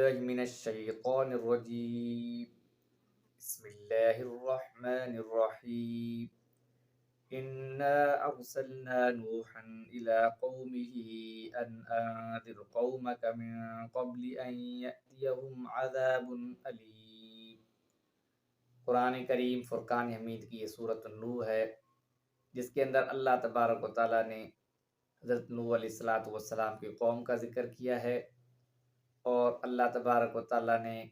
بالله من الشيطان الرجيم. بسم الله الرحمن الرحيم. إنا أرسلنا نوحا إلى قومه أن أنذر قومك من قبل أن يأتيهم عذاب أليم. قرآن کریم فرقان حمید کی یہ سورۃ النوح ہے، جس کے اندر اللہ تبارک و تعالیٰ نے حضرت نوح علیہ السلام کی قوم کا ذکر کیا ہے، اور اللہ تبارک و تعالیٰ نے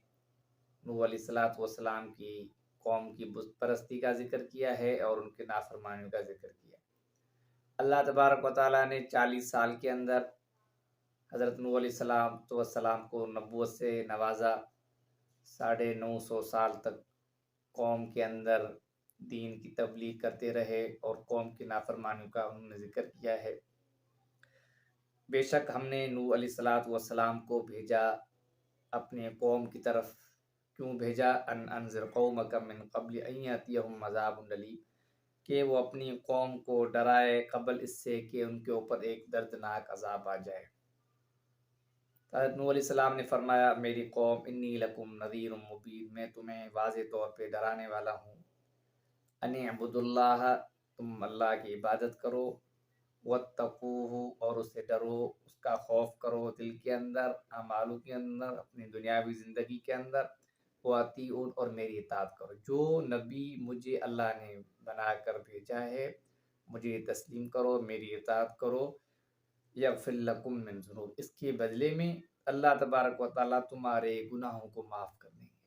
نوح علیہ السلام کی قوم کی بت پرستی کا ذکر کیا ہے اور ان کے نافرمانیوں کا ذکر کیا ہے۔ اللہ تبارک و تعالیٰ نے 40 سال کے اندر حضرت نوح علیہ السلام کو نبوت سے نوازا۔ 950 سال تک قوم کے اندر دین کی تبلیغ کرتے رہے اور قوم کی نافرمانیوں کا انہوں نے ذکر کیا ہے۔ بے شک ہم نے نوح علیہ السلام کو بھیجا اپنے قوم کی طرف۔ کیوں بھیجا؟ ان انذر قومک من قبل ان یاتیہم عذاب الیم، کہ وہ اپنی قوم کو ڈرائے قبل اس سے کہ ان کے اوپر ایک دردناک عذاب آ جائے۔ حضرت نوح علیہ السلام نے فرمایا، میری قوم انی لکم نذیر مبین، میں تمہیں واضح طور پہ ڈرانے والا ہوں۔ ان اعبدوا اللہ، تم اللہ کی عبادت کرو، واتقوہ، اور اسے ڈرو، اس کا خوف کرو دل کے اندر، اعمالوں کے اندر، اپنی دنیاوی زندگی کے اندر، واطیعون، اور میری اطاعت کرو۔ جو نبی مجھے اللہ نے بنا کر بھیجا ہے، مجھے تسلیم کرو، میری اطاعت کرو۔ یغفر لکم من ذنوب، اس کے بدلے میں اللہ تبارک و تعالیٰ تمہارے گناہوں کو معاف کر دیں گے۔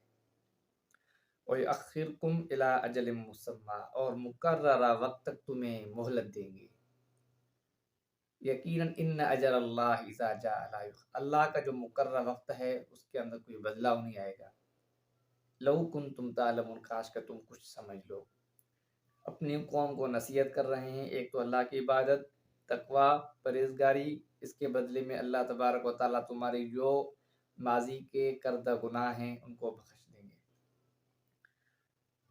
وَيُؤَخِّرْكُمْ إِلَىٰ أَجَلٍ مُّسَمًّى، اور مقررہ وقت تک تمہیں مہلت دیں گے۔ یقیناً ان اجل اللہ اذا جاء لا یؤخر، اللہ کا جو مقررہ وقت ہے اس کے اندر کوئی بدلاؤ نہیں آئے گا۔ لو کنتم تعلمون، کاش کہ تم کچھ سمجھ لو۔ اپنی قوم کو نصیحت کر رہے ہیں، ایک تو اللہ کی عبادت، تقوی، پرہیزگاری، اس کے بدلے میں اللہ تبارک و تعالیٰ تمہاری جو ماضی کے کردہ گناہ ہیں ان کو بخش دیں گے۔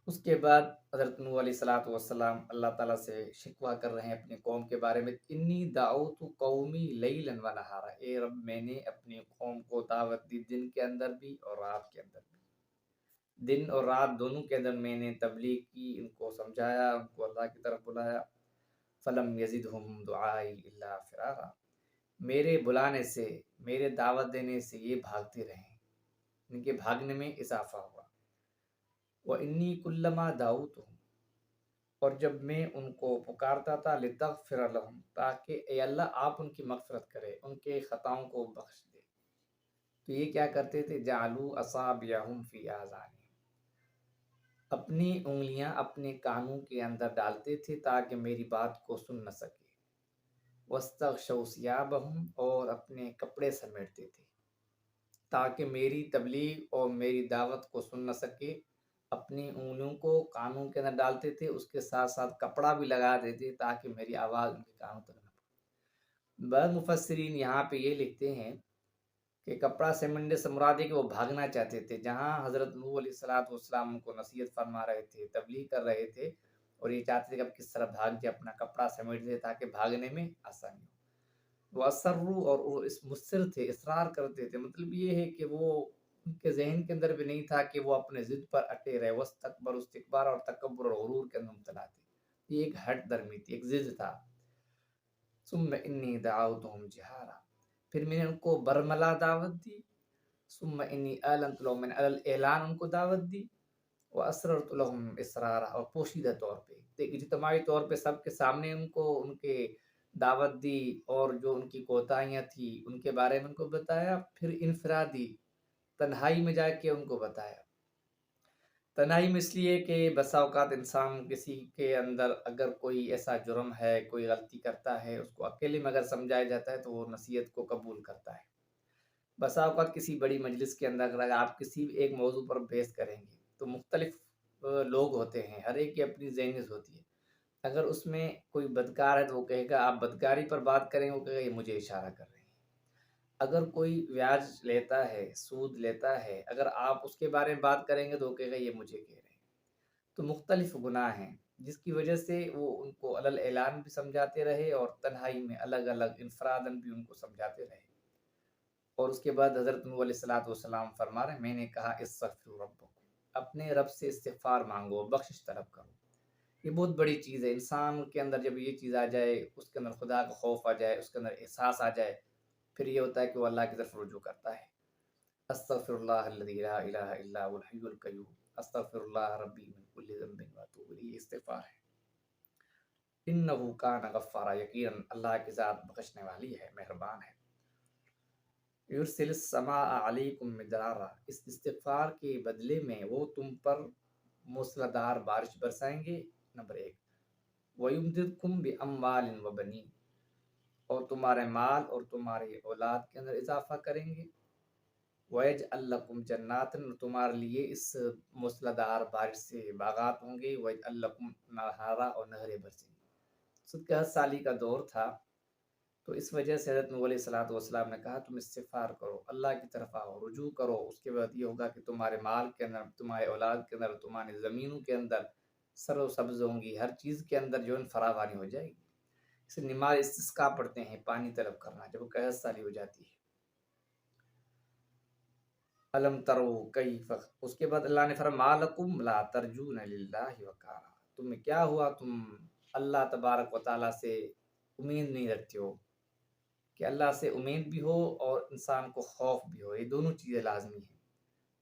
اس کے بعد حضرت نوح علیہ السلام اللہ تعالیٰ سے شکوہ کر رہے ہیں اپنی قوم کے بارے میں، انی دعوت قومی لیلا و نہارا، اے رب میں نے اپنی قوم کو دعوت دی دن کے اندر بھی اور رات کے اندر بھی۔ دن اور رات دونوں کے اندر میں نے تبلیغ کی، ان کو سمجھایا، ان کو اللہ کی طرف بلایا۔ فلم یزدہم دعائی الا فرارا، میرے بلانے سے، میرے دعوت دینے سے یہ بھاگتے رہے، ان کے بھاگنے میں اضافہ ہوا۔ وَإِنِّي كُلَّمَا دَعَوْتُهُمْ، اور جب میں ان کو پکارتا تھا، لِتَغْفِرَ لَهُمْ، تاکہ اے اللہ آپ ان کی مغفرت کرے، ان کے خطاؤں کو بخش دے، تو یہ کیا کرتے تھے؟ جَعَلُوا أَصَابِعَهُمْ فِي آذَانِهِمْ، اپنی انگلیاں اپنے کانوں کے اندر ڈالتے تھے تاکہ میری بات کو سن نہ سکے۔ وَاسْتَغْشَوْا ثِيَابَهُمْ، اور اپنے کپڑے سمیٹتے تھے تاکہ میری تبلیغ اور میری دعوت کو سن نہ سکے۔ اپنی انگلیوں کو کانوں کے اندر ڈالتے تھے، اس کے ساتھ ساتھ کپڑا بھی لگا دیتے تاکہ میری آواز ان کے کانوں تک نہ پہنچے۔ بعض مفسرین یہاں پہ یہ لکھتے ہیں کہ کپڑا سمنڈے سے مراد ہے کہ وہ بھاگنا چاہتے تھے، جہاں حضرت نوح علیہ السلام ان کو نصیحت فرما رہے تھے، تبلیغ کر رہے تھے، اور یہ چاہتے تھے کہ اب کس طرح بھاگ جائے، اپنا کپڑا سمیٹ دے تاکہ بھاگنے میں آسانی ہو۔ وَأَصَرُّوا، اور وہ مصر تھے، اصرار کرتے تھے، مطلب یہ ہے کہ وہ ان کے ذہن کے اندر بھی نہیں تھا کہ وہ اپنے ضد پر اٹے رہے۔ وَاسْتَكْبَرُوا، استکبار اور تکبر اور غرور کے اندر مبتلا تھے، یہ ایک ہٹ درمی تھی، ایک ضد تھا۔ ثُمَّ إِنِّي دَعَوْتُهُمْ جِهَارًا، پھر میں نے ان کو برملا دعوت دی۔ ثُمَّ إِنِّي أَعْلَنْتُ لَهُمْ، میں نے اعلان ان کو دعوت دی۔ وَأَسْرَرْتُ لَهُمْ إِسْرَارًا، اور پوشیدہ طور پہ، اجتماعی طور پہ سب کے سامنے ان کو ان کے دعوت دی، اور جو ان کی کوتاہیاں تھی ان کے بارے میں ان کو بتایا۔ پھر انفرادی، تنہائی میں جا کے ان کو بتایا۔ تنہائی میں اس لیے کہ بسا اوقات انسان کسی کے اندر اگر کوئی ایسا جرم ہے، کوئی غلطی کرتا ہے، اس کو اکیلے میں اگر سمجھایا جاتا ہے تو وہ نصیحت کو قبول کرتا ہے۔ بسا اوقات کسی بڑی مجلس کے اندر اگر آپ کسی ایک موضوع پر بحث کریں گے تو مختلف لوگ ہوتے ہیں، ہر ایک کی اپنی ذہنیت ہوتی ہے۔ اگر اس میں کوئی بدکار ہے تو وہ کہے گا آپ بدکاری پر بات کریں، وہ کہے گا یہ مجھے اشارہ کر رہے ہیں۔ اگر کوئی بیاج لیتا ہے، سود لیتا ہے، اگر آپ اس کے بارے میں بات کریں گے تو وہ کہے گا یہ مجھے کہہ رہے ہیں۔ تو مختلف گناہ ہیں، جس کی وجہ سے وہ ان کو علل اعلان بھی سمجھاتے رہے اور تنہائی میں الگ الگ انفراداً بھی ان کو سمجھاتے رہے۔ اور اس کے بعد حضرت نوح علیہ السلام فرما رہے ہیں میں نے کہا استغفروا ربکم، اپنے رب سے استغفار مانگو، بخشش طلب کرو۔ یہ بہت بڑی چیز ہے، انسان کے اندر جب یہ چیز آ جائے، اس کے اندر خدا کا خوف آ جائے، اس کے اندر احساس آ جائے، پھر یہ ہوتا ہے کہ وہ اللہ کی طرف رجوع کرتا ہے۔ استغفر اللہ الذی لا الہ الا هو الحی القیوم، استغفر اللہ ربی من کل ذنب واتوب الیہ، یہ استغفار ہے۔ انہ کان غفارا، یقیناً اللہ کی ذات بخشنے والی ہے، مہربان ہے۔ یرسل السماء علیکم مدرارا، اس استغفار کے بدلے میں وہ تم پر موسلادھار بارش برسائیں گے، نمبر ایک۔ وَيُمْدِدْكُمْ بِأَمْوَالٍ وَبَنِينَ، اور تمہارے مال اور تمہاری اولاد کے اندر اضافہ کریں گے۔ وَيَجْعَلْ لَكُمْ جَنَّاتٍ، تمہارے لیے اس موسلادھار بارش سے باغات ہوں گے۔ وَيَجْعَلْ لَكُمْ نَہَارًا، اور نہریں برسیں گی۔ 100 سالی کا دور تھا، تو اس وجہ سے حضرت نوح علیہ السلام نے کہا تم استغفار کرو، اللہ کی طرف آؤ، رجوع کرو۔ اس کے بعد یہ ہوگا کہ تمہارے مال کے اندر، تمہارے اولاد کے اندر، تمہاری زمینوں کے اندر سر و سبز ہوں گی، ہر چیز کے اندر جو ہے فراوانی ہو جائے گی۔ اسے نماز استسقا پڑھتے ہیں، پانی طلب کرنا، جب وہ 61 سالی ہو جاتی ہے۔ الم ترو کیف، اس کے بعد اللہ نے فرمایا ما لکم لا ترجون للہ وقارا، تمہیں کیا ہوا، تم اللہ تبارک و تعالیٰ سے امید نہیں رکھتے ہو، کہ اللہ سے امید بھی ہو اور انسان کو خوف بھی ہو، یہ دونوں چیزیں لازمی ہیں۔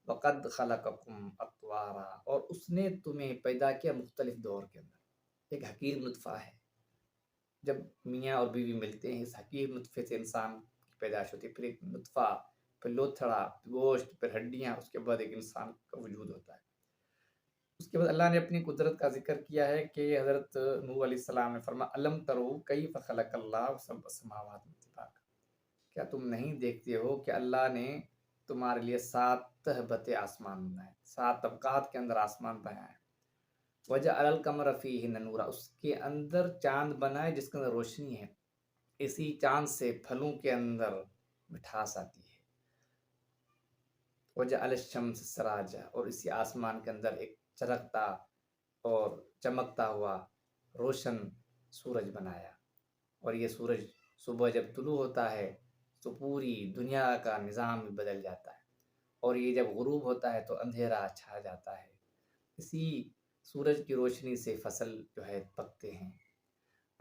وقد خلقکم اطوارا، اور اس نے تمہیں پیدا کیا مختلف دور کے اندر، ایک حقیر نطفہ ہے، جب میاں اور بیوی ملتے ہیں اس حقیر نطفے سے انسان کی پیدائش ہوتی ہے، پھر ایک نطفہ، پھر لوتھڑا، گوشت، پھر ہڈیاں، اس کے بعد ایک انسان کا وجود ہوتا ہے۔ اس کے بعد اللہ نے اپنی قدرت کا ذکر کیا ہے کہ حضرت نوح علیہ السلام نے فرمایا الم ترو کیف خلق اللہ سبع السماوات طباقا، کیا تم نہیں دیکھتے ہو کہ اللہ نے تمہارے لیے 7 تہبتِ آسمان بنائے، 7 طبقات کے اندر آسمان بنایا ہے۔ وجعل القمر فیہن نورا، اس کے اندر چاند بنائے جس کے اندر روشنی ہے، اسی چاند سے پھلوں کے اندر مٹھاس آتی ہے۔ وجعل الشمس سراجا، اور اسی آسمان کے اندر ایک چرکتا اور چمکتا ہوا روشن سورج بنایا، اور یہ سورج صبح جب طلوع ہوتا ہے تو پوری دنیا کا نظام بدل جاتا ہے، اور یہ جب غروب ہوتا ہے تو اندھیرا چھا جاتا ہے۔ اسی سورج کی روشنی سے فصل جو ہے پکتے ہیں۔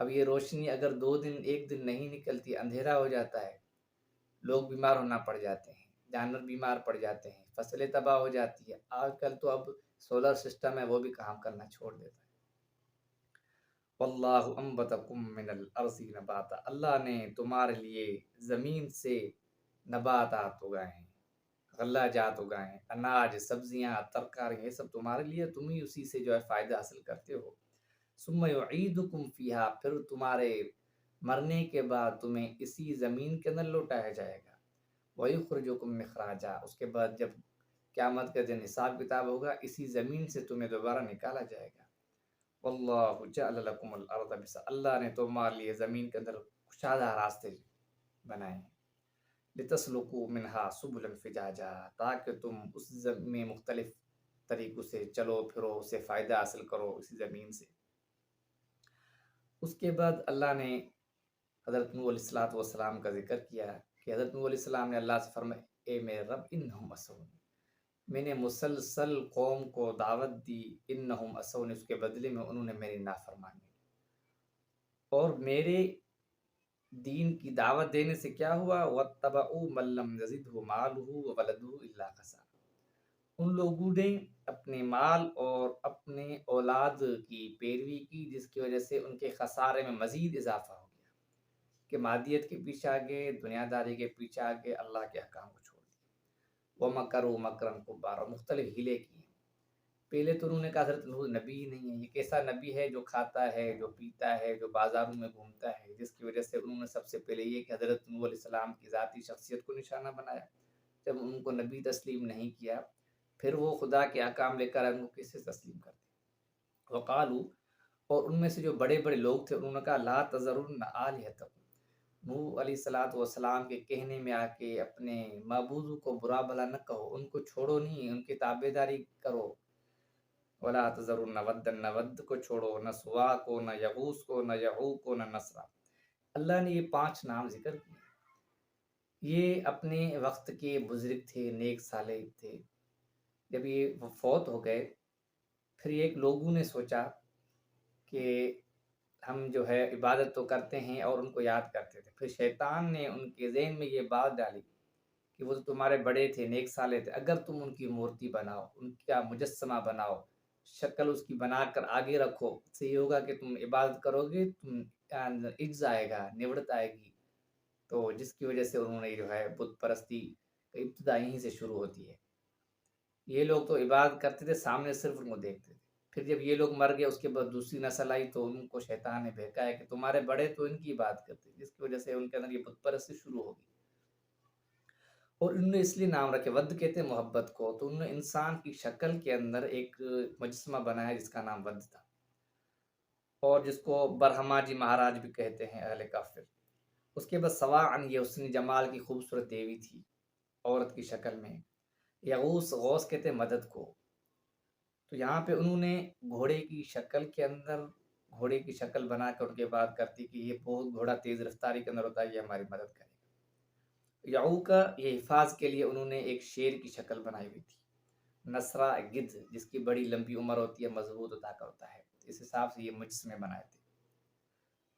اب یہ روشنی اگر 2 دن 1 دن نہیں نکلتی، اندھیرا ہو جاتا ہے، لوگ بیمار ہونا پڑ جاتے ہیں، جانور بیمار پڑ جاتے ہیں، فصلیں تباہ ہو جاتی ہے۔ آج کل تو اب سولر سسٹم ہے، وہ بھی کام کرنا چھوڑ دیتا ہے۔ واللہ انبتکم من الارض نباتا، اللہ نے تمہارے لیے زمین سے نباتات اگائے ہیں، غلہ جات اگائے ہیں، اناج، سبزیاں، ترکاری، یہ سب تمہارے لیے، تم ہی اسی سے جو ہے فائدہ حاصل کرتے ہو۔ ثم یعیدکم فیہا، پھر تمہارے مرنے کے بعد تمہیں اسی زمین کے اندر لوٹایا جائے گا۔ ویخرجکم اخراجا، اس کے بعد جب قیامت کے دن حساب کتاب ہوگا، اسی زمین سے تمہیں دوبارہ نکالا جائے گا۔ واللہ جعل لکم الارض بساطا، اللہ نے تمہارے لیے زمین کے اندر کشادہ راستے بنائے ہیں۔ لتسلکوا منہا سبلا فجاجا، تاکہ تم اس میں مختلف طریقوں سے چلو پھرو، اسے فائدہ حاصل کرو اسی زمین سے۔ اس کے بعد اللہ نے حضرت نوح علیہ السلام کا ذکر کیا کہ حضرت نوح علیہ السلام نے اللہ سے فرمایا اے میرے رب انہم عصونی، میں نے مسلسل قوم کو دعوت دی، انہم عصونی، اس کے بدلے میں انہوں نے میری نافرمانی کی، اور میرے دین کی دعوت دینے سے کیا ہوا، وَاتَّبَعُوا مَن لَّمْ يَزِدْهُ مَالُهُ وَوَلَدُهُ إِلَّا خَسَارًا، ان لوگوں نے اپنے مال اور اپنے اولاد کی پیروی کی، جس کی وجہ سے ان کے خسارے میں مزید اضافہ ہو گیا، کہ مادیت کے پیچھے آگے، دنیا داری کے پیچھے آگے، اللہ کے احکام کو چھوڑ دیا۔ وَمَكَرُوا مَكْرًا كُبَّارًا، مختلف ہیلے کیے۔ پہلے تو انہوں نے کہا حضرت نوح نبی ہی نہیں ہے، یہ کیسا نبی ہے جو کھاتا ہے، جو پیتا ہے، جو بازاروں میں گھومتا ہے، جس کی وجہ سے انہوں نے سب سے پہلے یہ کہ حضرت نوح علیہ السلام کی ذاتی شخصیت کو نشانہ بنایا۔ جب ان کو نبی تسلیم نہیں کیا، پھر وہ خدا کے احکام لے کر ان کو کیسے تسلیم کرتے۔ وقالو، اور ان میں سے جو بڑے بڑے لوگ تھے انہوں نے کہا لا تذرن آلہتکم، نوح علیہ السلام کے کہنے میں آ کے اپنے معبودوں کو برا بھلا نہ کہو، ان کو چھوڑو نہیں، ان کی تابع داری کرو۔ ولا تذرن ودًا، نہ ود کو چھوڑو، نہ سوا کو، نہ یغوث کو، نہ یعوق کو، نہ نصرا۔ اللہ نے یہ 5 نام ذکر کیے، یہ اپنے وقت کے بزرگ تھے، نیک صالح تھے۔ جب یہ فوت ہو گئے، پھر ایک لوگوں نے سوچا کہ ہم جو ہے عبادت تو کرتے ہیں اور ان کو یاد کرتے تھے، پھر شیطان نے ان کے ذہن میں یہ بات ڈالی کہ وہ تو تمہارے بڑے تھے، نیک صالح تھے، اگر تم ان کی مورتی بناؤ، ان کا مجسمہ بناؤ، شکل اس کی بنا کر آگے رکھو، اس سے یہ ہوگا کہ تم عبادت کرو گے، تم عجز آئے گا، نوڑت آئے گی۔ تو جس کی وجہ سے انہوں نے جو ہے بت پرستی کا ابتدا یہیں سے شروع ہوتی ہے۔ یہ لوگ تو عبادت کرتے تھے، سامنے صرف ان کو دیکھتے تھے۔ پھر جب یہ لوگ مر گئے، اس کے بعد دوسری نسل آئی تو ان کو شیطان نے بہکایا کہ تمہارے بڑے تو ان کی عبادت کرتے تھے، جس کی وجہ سے ان کے اندر یہ بت پرستی شروع ہوگی۔ اور انہوں نے اس لیے نام رکھے، ود کہتے ہیں محبت کو، تو انہوں نے انسان کی شکل کے اندر ایک مجسمہ بنایا جس کا نام ود تھا، اور جس کو برہما جی مہاراج بھی کہتے ہیں اہل کافر۔ اس کے بعد سواعن، یہ حسن جمال کی خوبصورت دیوی تھی عورت کی شکل میں۔ یغوث، غوث کہتے ہیں مدد کو۔ تو یہاں پہ انہوں نے گھوڑے کی شکل کے اندر گھوڑے کی شکل بنا کر ان کے بات کرتی کہ یہ بہت گھوڑا تیز رفتاری کے اندر ہوتا ہے، یہ ہماری مدد کرے گا۔ یعو کا یہ حفاظ کے لیے انہوں نے ایک شیر کی شکل بنائی ہوئی تھی۔ نصرہ، گدھ جس کی بڑی لمبی عمر ہوتی ہے، مضبوط و طاقت ہوتا ہے، اس حساب سے یہ مجسمے بنائے تھے۔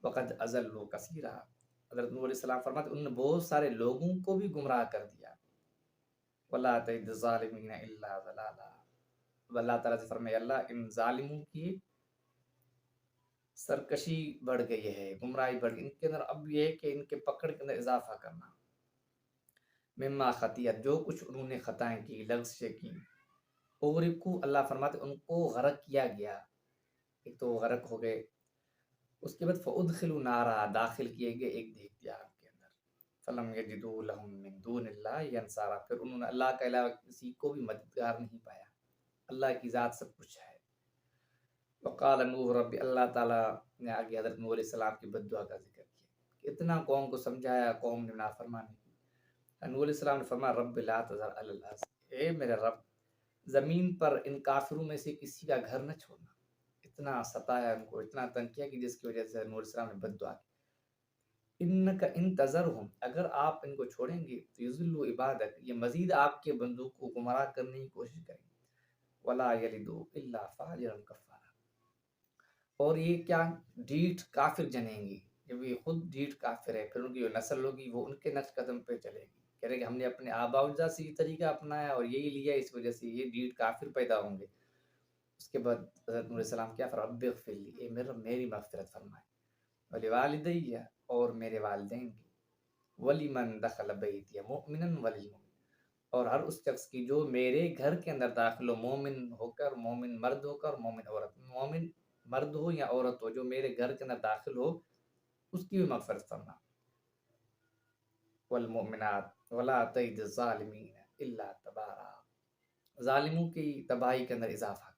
وقد اضلوا کثیرا، حضرت نوح علیہ السلام فرماتے انہوں نے بہت سارے لوگوں کو بھی گمراہ کر دیا۔ ولا تزد الظالمین الا ضلالا، اب اللہ تعالیٰ سے فرمائے اللہ ان ظالموں کی سرکشی بڑھ گئی ہے، گمراہی بڑھ گئی، ان کے اندر اب یہ ہے کہ ان کے پکڑ کے اندر اضافہ کرنا۔ مما خطیت، جو کچھ انہوں نے خطائیں کی، لغزشیں کی، اغرقوا، اللہ فرماتے ان کو غرق کیا گیا، ایک تو وہ غرق ہو گئے، اس کے بعد فادخلوا نارا، داخل کیے گئے ایک دیگ آگ کے اندر، فلم یجدوا لهم من دون اللہ انصارا، پھر انہوں نے اللہ کے علاوہ کسی کو بھی مددگار نہیں پایا، اللہ کی ذات سب کچھ ہے۔ وقال نوح رب، اللہ تعالیٰ نے آگے حضرت نوح علیہ السلام کی بد دعا کا ذکر کیا کہ اتنا قوم کو سمجھایا، قوم نے نافرمانی کی۔ نوح علیہ السلام نے فرمایا رب لا تذر علی الارض، اے میرے رب زمین پر ان کافروں میں سے کسی کا گھر نہ چھوڑنا۔ اتنا ستایا ان کو، اتنا تنگ کیا کہ جس کی وجہ سے نوح علیہ السلام نے بد دعا کی۔ انک ان تذرہم، اگر آپ ان کو چھوڑیں گے تو یضلوا عبادک، یہ مزید آپ کے بندوں کو گمراہ کرنے کی کوشش کریں گے، ولا یلدوا الا فاجرا کفارا، اور یہ کیا ڈیٹھ کافر جنیں گی، جب یہ خود ڈیٹھ کافر ہے پھر ان کی جو نسل ہوگی وہ ان کے نقش قدم پہ چلے گی، کہہ رہے کہ ہم نے اپنے آباء و اجداد سے یہ طریقہ اپنایا اور یہی لیا، اس وجہ سے یہ ڈیٹھ کافر پیدا ہوں گے۔ اس کے بعد حضرت نوح علیہ السلام کیا فرمایا رب اغفر لی، اے میری مغفرت فرمائے، ولوالدی، اور میرے والدین کی، ولمن دخل بیتی مؤمنا وللمؤمن، اور ہر اس شخص کی جو میرے گھر کے اندر داخل ہو، مومن ہو کر، مومن مرد ہو کر، مومن عورت، مومن مرد ہو یا عورت ہو، جو میرے گھر کے اندر داخل ہو اس کی بھی مغفرت فرما۔ والمؤمنات ولا تزد الظالمین الا تبارا، ظالموں کی تباہی کے اندر اضافہ